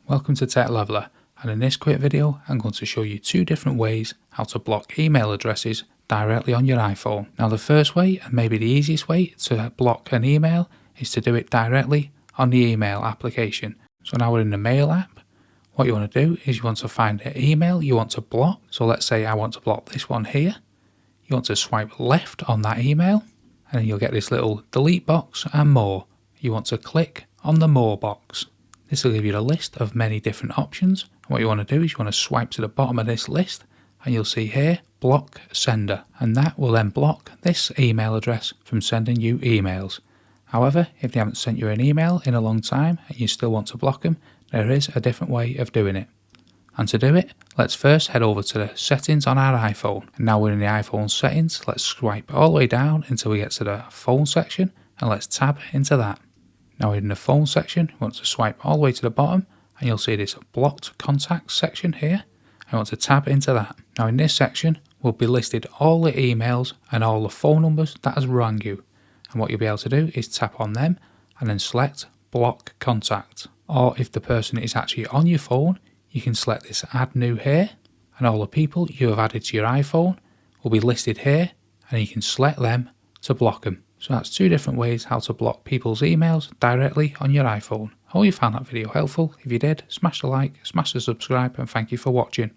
Welcome to Tech Leveler, and in this quick video I'm going to show you two different ways how to block email addresses directly on your iPhone. Now the first way, and maybe the easiest way to block an email, is to do it directly on the email application. So now we're in the mail app. What you want to do is you want to find an email you want to block. So let's say I want to block this one here. You want to swipe left on that email and you'll get this little delete box and more. You want to click on the more box. This will give you a list of many different options. What you want to do is you want to swipe to the bottom of this list and you'll see here block sender, and that will then block this email address from sending you emails. However, if they haven't sent you an email in a long time and you still want to block them, there is a different way of doing it. And to do it, let's first head over to the settings on our iPhone. And now we're in the iPhone settings, let's swipe all the way down until we get to the phone section and let's tab into that. Now in the phone section, you want to swipe all the way to the bottom and you'll see this blocked contacts section here. I want to tab into that. Now in this section will be listed all the emails and all the phone numbers that has rang you. And what you'll be able to do is tap on them and then select block contact. Or if the person is actually on your phone, you can select this add new here and all the people you have added to your iPhone will be listed here and you can select them to block them. So that's two different ways how to block people's emails directly on your iPhone. I hope you found that video helpful. If you did, smash the like, smash the subscribe, and thank you for watching.